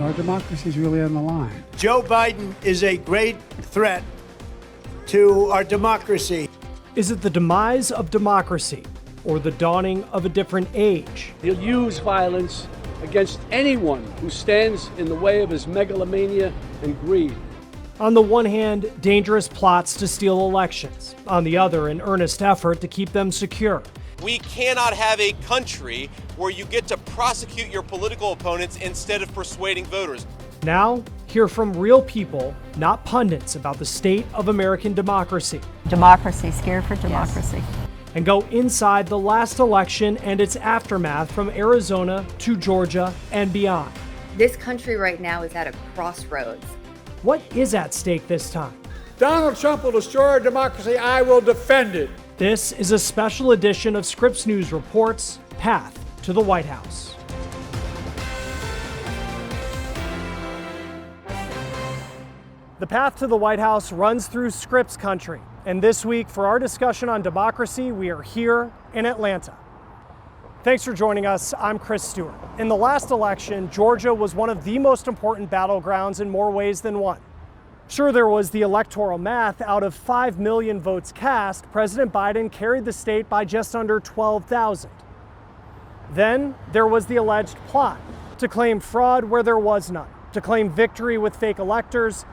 our democracy is really on the line. Joe Biden is a great threat to our democracy. Is it the demise of democracy or the dawning of a different age? He'll use violence against anyone who stands in the way of his megalomania and greed. On the one hand, dangerous plots to steal elections. On the other, an earnest effort to keep them secure. We cannot have a country where you get to prosecute your political opponents instead of persuading voters. Now, hear from real people, not pundits, about the state of American democracy. Democracy, scared for democracy. Yes. And go inside the last election and its aftermath from Arizona to Georgia and beyond. This country right now is at a crossroads. What is at stake this time? Donald Trump will destroy our democracy. I will defend it. This is a special edition of Scripps News Reports, Path to the White House. The path to the White House runs through Scripps country. And this week, for our discussion on democracy, we are here in Atlanta. Thanks for joining us. I'm Chris Stewart. In the last election, Georgia was one of the most important battlegrounds in more ways than one. Sure, there was the electoral math. Out of 5 million votes cast, President Biden carried the state by just under 12,000. Then there was the alleged plot to claim fraud where there was none, to claim victory with fake electors,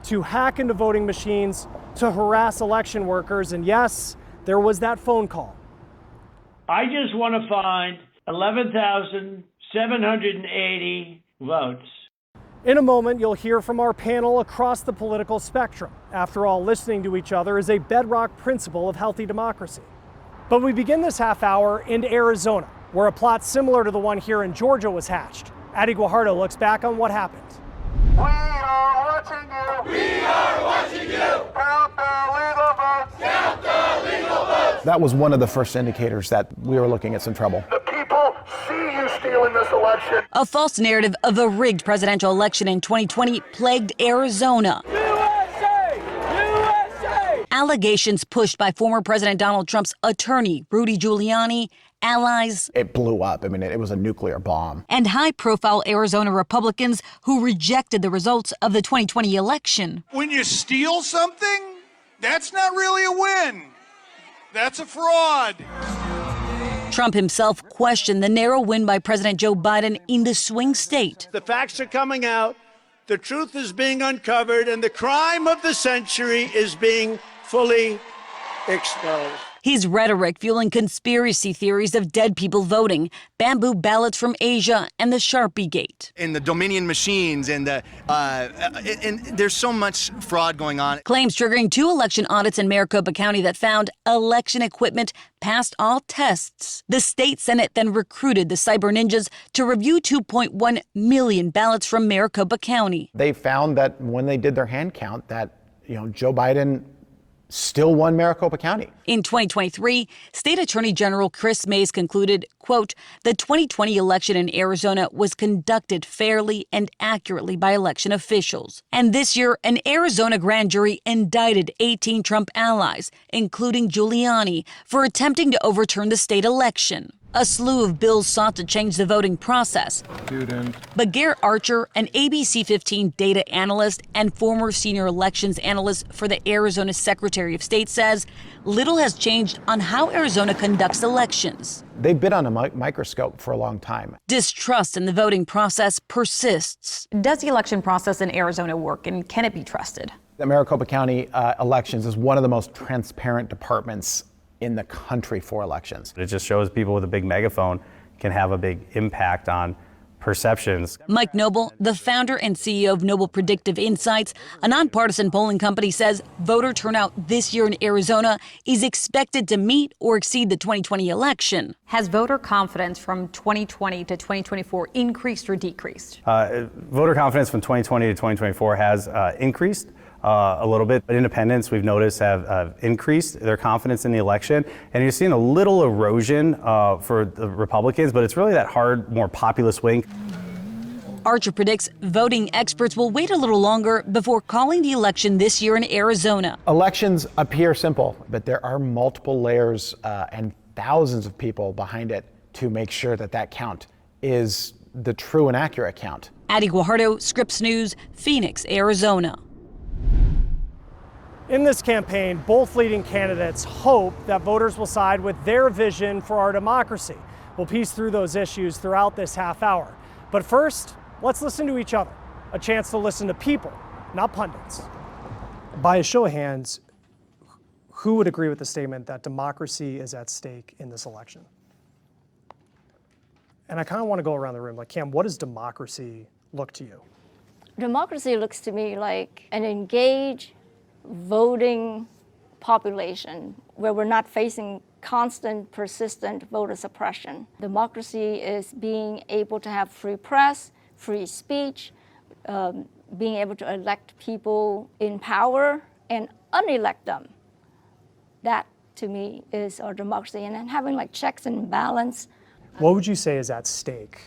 to hack into voting machines, to harass election workers, and yes, there was that phone call. I just want to find 11,780 votes. In a moment, you'll hear from our panel across the political spectrum. After all, listening to each other is a bedrock principle of healthy democracy. But we begin this half hour in Arizona, where a plot similar to the one here in Georgia was hatched. Adi Guajardo looks back on what happened. We are watching you. We are watching you. Count the legal votes. Count the legal votes. That was one of the first indicators that we were looking at some trouble. The people see you stealing this election. A false narrative of a rigged presidential election in 2020 plagued Arizona. USA! USA! Allegations pushed by former President Donald Trump's attorney, Rudy Giuliani, allies. It blew up. I mean, it was a nuclear bomb. And high-profile Arizona Republicans who rejected the results of the 2020 election. When you steal something, that's not really a win. That's a fraud. Trump himself questioned the narrow win by President Joe Biden in the swing state. The facts are coming out, the truth is being uncovered, and the crime of the century is being fully exposed. His rhetoric fueling conspiracy theories of dead people voting, bamboo ballots from Asia, and the Sharpie Gate. And the Dominion machines and there's so much fraud going on. Claims triggering 2 election audits in Maricopa County that found election equipment passed all tests. The state Senate then recruited the cyber ninjas to review 2.1 million ballots from Maricopa County. They found that when they did their hand count that, Joe Biden still won Maricopa County. In 2023, State Attorney General Chris Mays concluded, quote, the 2020 election in Arizona was conducted fairly and accurately by election officials. And this year, an Arizona grand jury indicted 18 Trump allies, including Giuliani, for attempting to overturn the state election. A slew of bills sought to change the voting process. But Garrett Archer, an ABC 15 data analyst and former senior elections analyst for the Arizona Secretary of State, says little has changed on how Arizona conducts elections. They've been on a microscope for a long time. Distrust in the voting process persists. Does the election process in Arizona work, and can it be trusted? The Maricopa County elections is one of the most transparent departments in the country for elections. It just shows people with a big megaphone can have a big impact on perceptions. Mike Noble, the founder and CEO of Noble Predictive Insights, a nonpartisan polling company, says voter turnout this year in Arizona is expected to meet or exceed the 2020 election. Has voter confidence from 2020 to 2024 increased or decreased? Voter confidence from 2020 to 2024 has increased a little bit, but independents we've noticed have increased their confidence in the election, and you're seeing a little erosion for the Republicans, but it's really that hard, more populist wing. Archer predicts voting experts will wait a little longer before calling the election this year in Arizona. Elections appear simple, but there are multiple layers and thousands of people behind it to make sure that that count is the true and accurate count. Addie Guajardo, Scripps News, Phoenix, Arizona. In this campaign, both leading candidates hope that voters will side with their vision for our democracy. We'll piece through those issues throughout this half hour. But first, let's listen to each other. A chance to listen to people, not pundits. By a show of hands, who would agree with the statement that democracy is at stake in this election? And I kind of want to go around the room. Like, Cam, what does democracy look to you? Democracy looks to me like an engaged, voting population where we're not facing constant, persistent voter suppression. Democracy is being able to have free press, free speech, being able to elect people in power and unelect them. That, to me, is our democracy. And then having like checks and balance. What would you say is at stake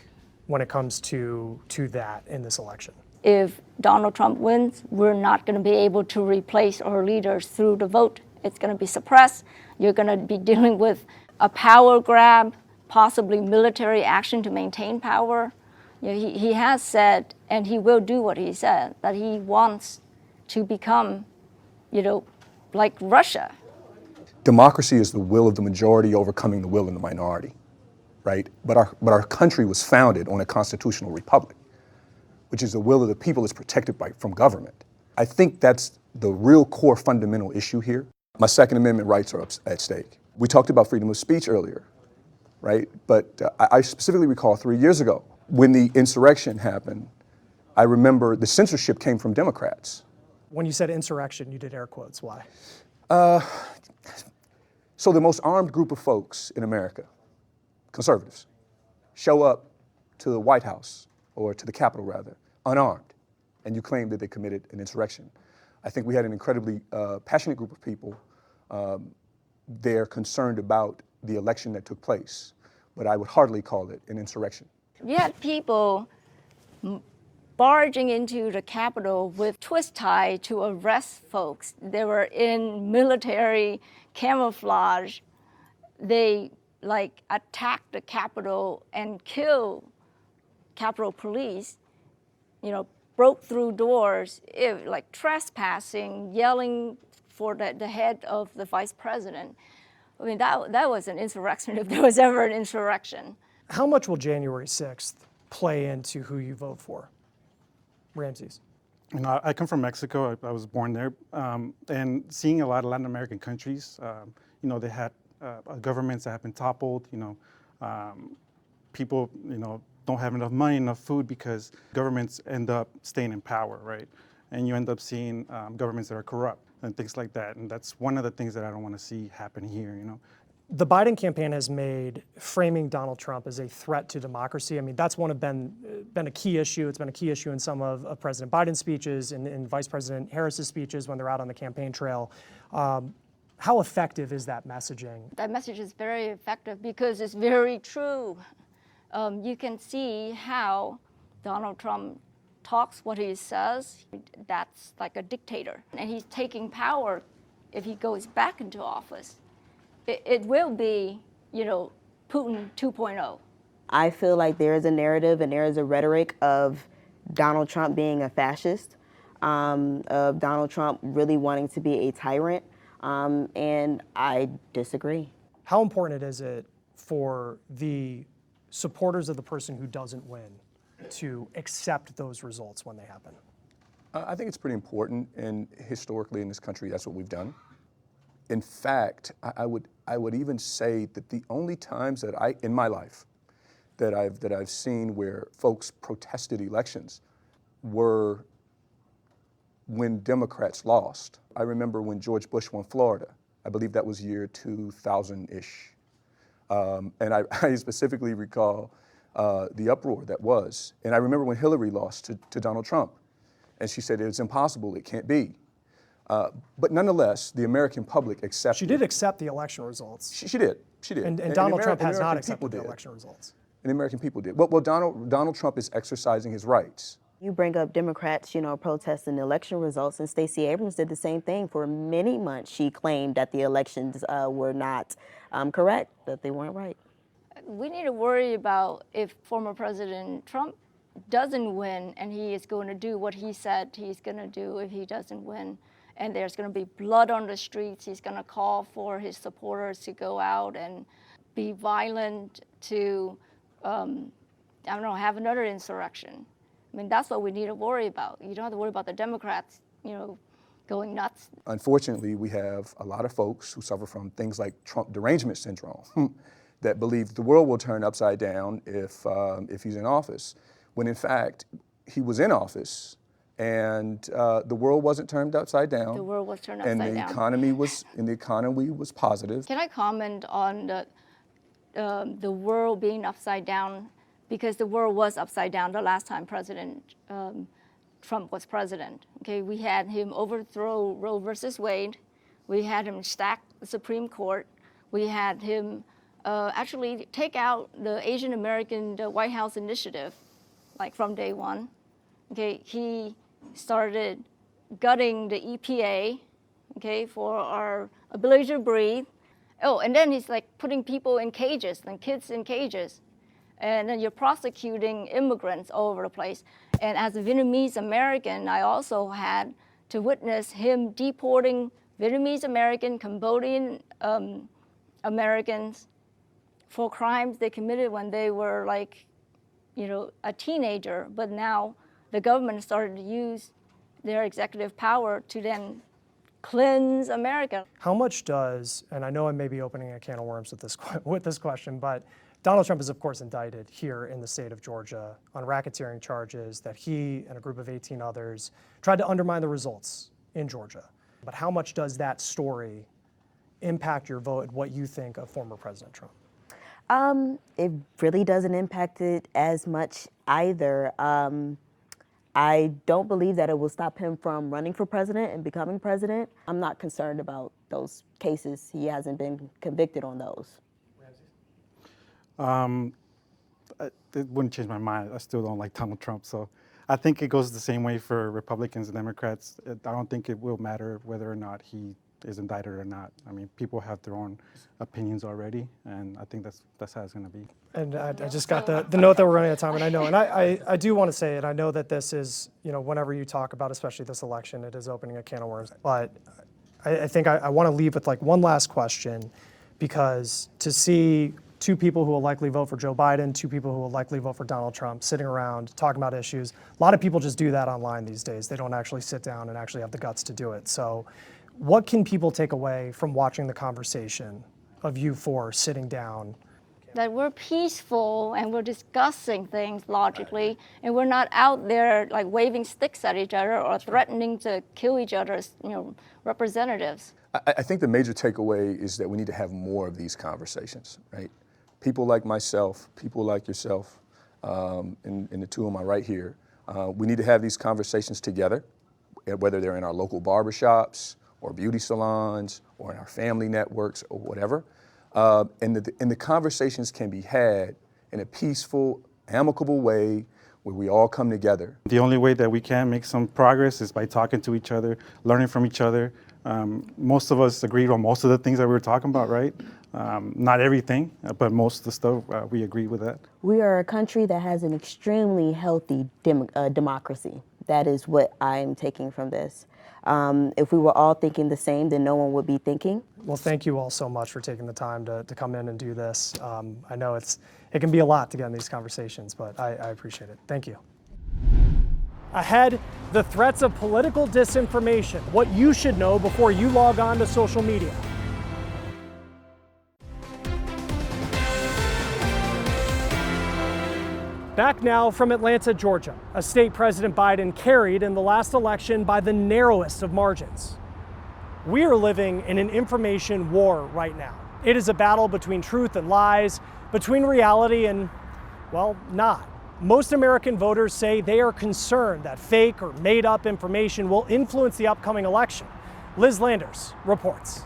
when it comes to that in this election? If Donald Trump wins, we're not going to be able to replace our leaders through the vote. It's going to be suppressed. You're going to be dealing with a power grab, possibly military action to maintain power. You know, he has said, and he will do what he said, that he wants to become, like Russia. Democracy is the will of the majority overcoming the will of the minority, right? But our country was founded on a constitutional republic, which is the will of the people is protected from government. I think that's the real core fundamental issue here. My Second Amendment rights are at stake. We talked about freedom of speech earlier, right? But I specifically recall 3 years ago when the insurrection happened, I remember the censorship came from Democrats. When you said insurrection, you did air quotes. Why? So the most armed group of folks in America, conservatives, show up to the White House, or to the Capitol rather, unarmed, and you claim that they committed an insurrection. I think we had an incredibly passionate group of people there concerned about the election that took place, but I would hardly call it an insurrection. You had people barging into the Capitol with twist tie to arrest folks. They were in military camouflage. They attacked the Capitol and killed Capitol Police, broke through doors, like trespassing, yelling for the head of the vice president. I mean, that was an insurrection if there was ever an insurrection. How much will January 6th play into who you vote for? Ramses. I come from Mexico. I was born there. And seeing a lot of Latin American countries, they had governments that have been toppled, people, don't have enough money, enough food because governments end up staying in power, right? And you end up seeing governments that are corrupt and things like that. And that's one of the things that I don't want to see happen here, The Biden campaign has made framing Donald Trump as a threat to democracy. I mean, that's been a key issue. It's been a key issue in some of President Biden's speeches and in Vice President Harris's speeches when they're out on the campaign trail. How effective is that messaging? That message is very effective because it's very true. You can see how Donald Trump talks, what he says. That's like a dictator. And he's taking power if he goes back into office. It will be, Putin 2.0. I feel like there is a narrative and there is a rhetoric of Donald Trump being a fascist, of Donald Trump really wanting to be a tyrant, and I disagree. How important is it for the supporters of the person who doesn't win to accept those results when they happen? I think it's pretty important, and historically in this country, that's what we've done. In fact, I would even say that the only times that in my life that I've seen where folks protested elections were when Democrats lost. I remember when George Bush won Florida. I believe that was year 2000-ish. And I specifically recall the uproar that was. And I remember when Hillary lost to Donald Trump. And she said, it's impossible, it can't be. But nonetheless, the American public accepted. She did accept the election results. She did. And Donald Trump has not accepted the election results. And the American people did. Well, Donald Trump is exercising his rights. You bring up Democrats, protesting the election results, and Stacey Abrams did the same thing. For many months, she claimed that the elections were not correct, that they weren't right. We need to worry about if former President Trump doesn't win, and he is going to do what he said he's going to do if he doesn't win. And there's going to be blood on the streets. He's going to call for his supporters to go out and be violent, to, have another insurrection. I mean, that's what we need to worry about. You don't have to worry about the Democrats, going nuts. Unfortunately, we have a lot of folks who suffer from things like Trump derangement syndrome that believe the world will turn upside down if he's in office, when in fact, he was in office and the world wasn't turned upside down. The world was turned upside down. And the economy was positive. Can I comment on the world being upside down? Because the world was upside down the last time President Trump was president. Okay, we had him overthrow Roe versus Wade. We had him stack the Supreme Court. We had him actually take out the Asian American White House initiative, like from day one. Okay, he started gutting the EPA, okay, for our ability to breathe. Oh, and then he's like putting people in cages and kids in cages. And then you're prosecuting immigrants all over the place. And as a Vietnamese American, I also had to witness him deporting Vietnamese American, Cambodian Americans for crimes they committed when they were like, a teenager. But now the government started to use their executive power to then cleanse America. How much does, and I know I may be opening a can of worms with this question, but Donald Trump is, of course, indicted here in the state of Georgia on racketeering charges that he and a group of 18 others tried to undermine the results in Georgia. But how much does that story impact your vote and what you think of former President Trump? It really doesn't impact it as much either. I don't believe that it will stop him from running for president and becoming president. I'm not concerned about those cases. He hasn't been convicted on those. It wouldn't change my mind. I still don't like Donald Trump. So I think it goes the same way for Republicans and Democrats. I don't think it will matter whether or not he is indicted or not. I mean, people have their own opinions already, and I think that's how it's going to be. And I just got the note that we're running out of time, and I know, and I do want to say it. I know that this is, whenever you talk about, especially this election, it is opening a can of worms. But I think I want to leave with like one last question, because to see two people who will likely vote for Joe Biden, two people who will likely vote for Donald Trump sitting around talking about issues. A lot of people just do that online these days. They don't actually sit down and actually have the guts to do it. So what can people take away from watching the conversation of you four sitting down? That we're peaceful and we're discussing things logically, and we're not out there like waving sticks at each other or threatening to kill each other's representatives. I think the major takeaway is that we need to have more of these conversations, right? People like myself, people like yourself, and the two of them are right here. We need to have these conversations together, whether they're in our local barbershops or beauty salons or in our family networks or whatever. And the conversations can be had in a peaceful, amicable way where we all come together. The only way that we can make some progress is by talking to each other, learning from each other. Most of us agreed on most of the things that we were talking about, right? Not everything, but most of the stuff, we agree with that. We are a country that has an extremely healthy democracy. That is what I'm taking from this. If we were all thinking the same, then no one would be thinking. Well, thank you all so much for taking the time to come in and do this. I know it can be a lot to get in these conversations, but I appreciate it. Thank you. Ahead, the threats of political disinformation, what you should know before you log on to social media. Back now from Atlanta, Georgia, a state President Biden carried in the last election by the narrowest of margins. We are living in an information war right now. It is a battle between truth and lies, between reality and, well, not. Most American voters say they are concerned that fake or made-up information will influence the upcoming election. Liz Landers reports.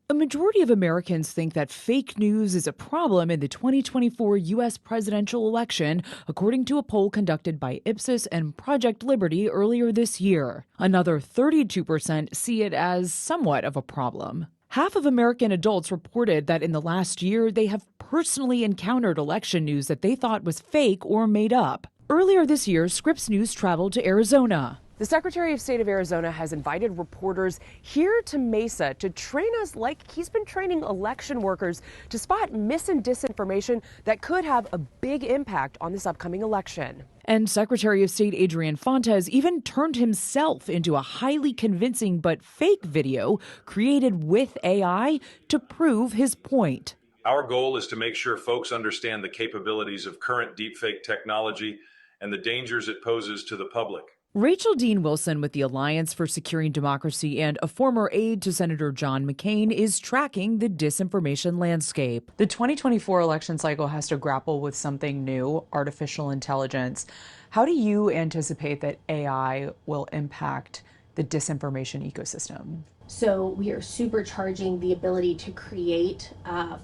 A majority of Americans think that fake news is a problem in the 2024 U.S. presidential election, according to a poll conducted by Ipsos and Project Liberty earlier this year. Another 32% see it as somewhat of a problem. Half of American adults reported that in the last year they have personally encountered election news that they thought was fake or made up. Earlier this year, Scripps News traveled to Arizona. The Secretary of State of Arizona has invited reporters here to Mesa to train us like he's been training election workers to spot mis and disinformation that could have a big impact on this upcoming election. And Secretary of State Adrian Fontes even turned himself into a highly convincing but fake video created with AI to prove his point. Our goal is to make sure folks understand the capabilities of current deepfake technology and the dangers it poses to the public. Rachel Dean Wilson with the Alliance for Securing Democracy and a former aide to Senator John McCain is tracking the disinformation landscape. The 2024 election cycle has to grapple with something new, artificial intelligence. How do you anticipate that AI will impact the disinformation ecosystem? So we are supercharging the ability to create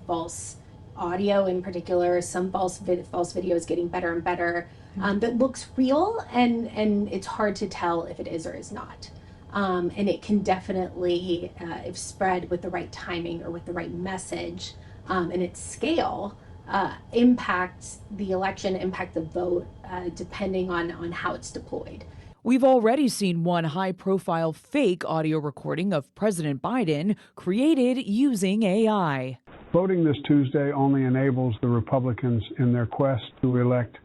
false audio, in particular, some false videos getting better and better. That looks real, and it's hard to tell if it is or is not. And it can definitely, if spread with the right timing or with the right message and its scale, impact the election, impact the vote, depending on how it's deployed. We've already seen one high-profile fake audio recording of President Biden created using AI. Voting this Tuesday only enables the Republicans in their quest to elect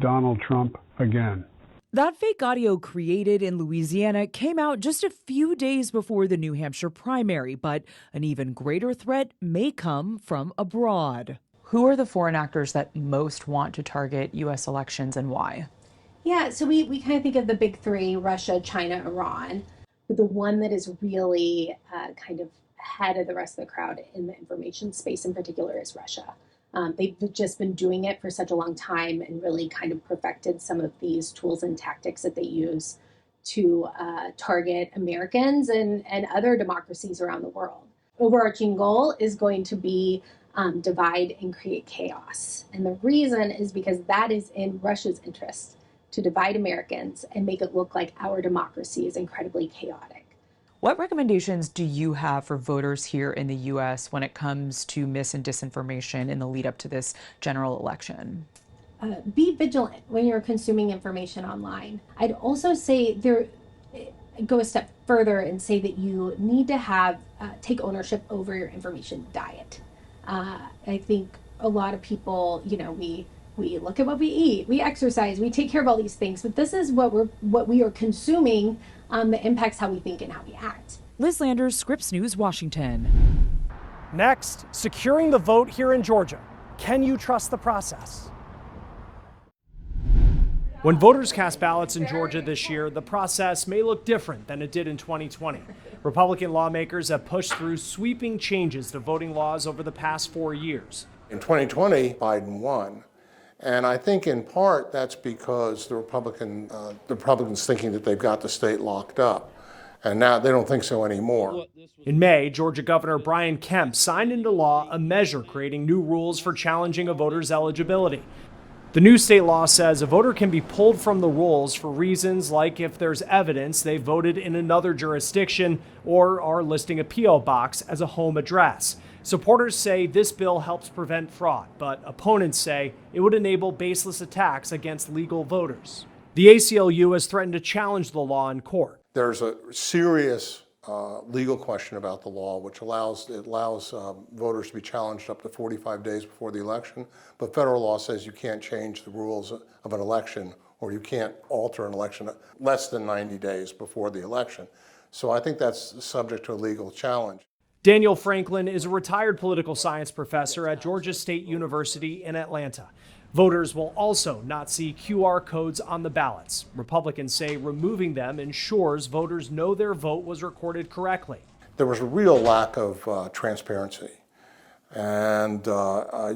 Donald Trump again. That fake audio created in Louisiana came out just a few days before the New Hampshire primary, but an even greater threat may come from abroad. Who are the foreign actors that most want to target U.S. elections and why? Yeah, so we kind of think of the big three, Russia, China, Iran. But the one that is really kind of ahead of the rest of the crowd in the information space in particular is Russia. They've just been doing it for such a long time and really kind of perfected some of these tools and tactics that they use to target Americans and other democracies around the world. Overarching goal is going to be divide and create chaos. And the reason is because that is in Russia's interest, to divide Americans and make it look like our democracy is incredibly chaotic. What recommendations do you have for voters here in the U.S. when it comes to mis and disinformation in the lead up to this general election? Be vigilant when you're consuming information online. I'd also say go a step further and say that you need to have take ownership over your information diet. I think a lot of people, we look at what we eat, we exercise, we take care of all these things, but this is what we are consuming that impacts how we think and how we act. Liz Landers, Scripps News, Washington. Next, securing the vote here in Georgia. Can you trust the process? When voters cast ballots in Georgia this year, the process may look different than it did in 2020. Republican lawmakers have pushed through sweeping changes to voting laws over the past 4 years. In 2020, Biden won. And I think in part that's because the Republicans thinking that they've got the state locked up. And now they don't think so anymore. In May, Georgia Governor Brian Kemp signed into law a measure creating new rules for challenging a voter's eligibility. The new state law says a voter can be pulled from the rolls for reasons like if there's evidence they voted in another jurisdiction or are listing a P.O. box as a home address. Supporters say this bill helps prevent fraud, but opponents say it would enable baseless attacks against legal voters. The ACLU has threatened to challenge the law in court. There's a serious legal question about the law, which allows voters to be challenged up to 45 days before the election. But federal law says you can't change the rules of an election, or you can't alter an election less than 90 days before the election. So I think that's subject to a legal challenge. Daniel Franklin is a retired political science professor at Georgia State University in Atlanta. Voters will also not see QR codes on the ballots. Republicans say removing them ensures voters know their vote was recorded correctly. There was a real lack of transparency, and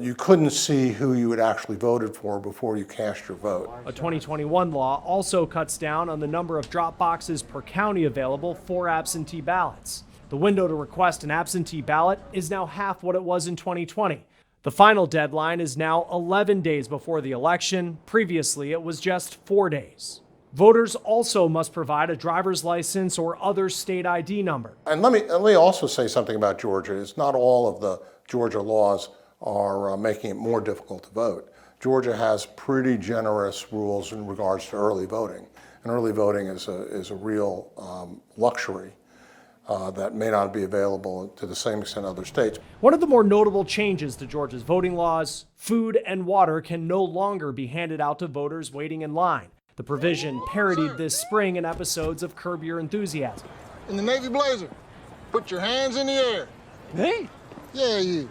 you couldn't see who you had actually voted for before you cast your vote. A 2021 law also cuts down on the number of drop boxes per county available for absentee ballots. The window to request an absentee ballot is now half what it was in 2020. The final deadline is now 11 days before the election. Previously, it was just 4 days. Voters also must provide a driver's license or other state ID number. And let me also say something about Georgia. It's not all of the Georgia laws are making it more difficult to vote. Georgia has pretty generous rules in regards to early voting. And early voting is a real luxury that may not be available to the same extent in other states. One of the more notable changes to Georgia's voting laws, food and water can no longer be handed out to voters waiting in line. The provision parodied this spring in episodes of Curb Your Enthusiasm. In the Navy blazer, put your hands in the air. Me? Yeah, you.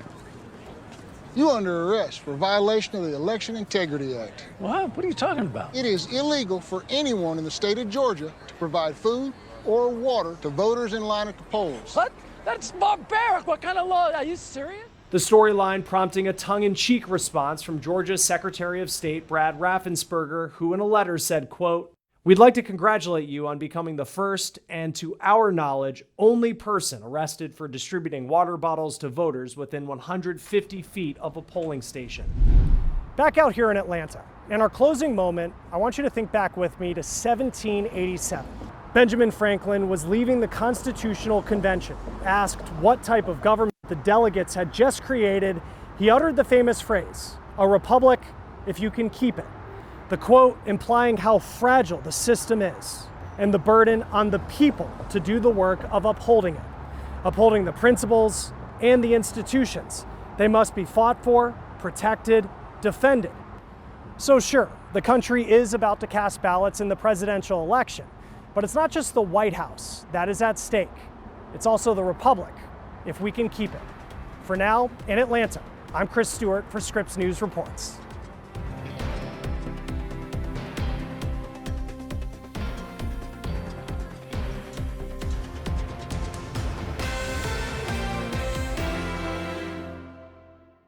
You under arrest for violation of the Election Integrity Act. What? What are you talking about? It is illegal for anyone in the state of Georgia to provide food or water to voters in line at the polls. What? That's barbaric. What kind of law? Are you serious? The storyline prompting a tongue-in-cheek response from Georgia's Secretary of State Brad Raffensperger, who in a letter said, quote, "We'd like to congratulate you on becoming the first and, to our knowledge, only person arrested for distributing water bottles to voters within 150 feet of a polling station." Back out here in Atlanta, in our closing moment, I want you to think back with me to 1787. Benjamin Franklin was leaving the Constitutional Convention. Asked what type of government the delegates had just created, he uttered the famous phrase, "A republic if you can keep it." The quote implying how fragile the system is and the burden on the people to do the work of upholding it, upholding the principles and the institutions. They must be fought for, protected, defended. So sure, the country is about to cast ballots in the presidential election, but it's not just the White House that is at stake. It's also the republic, if we can keep it. For now, in Atlanta, I'm Chris Stewart for Scripps News Reports.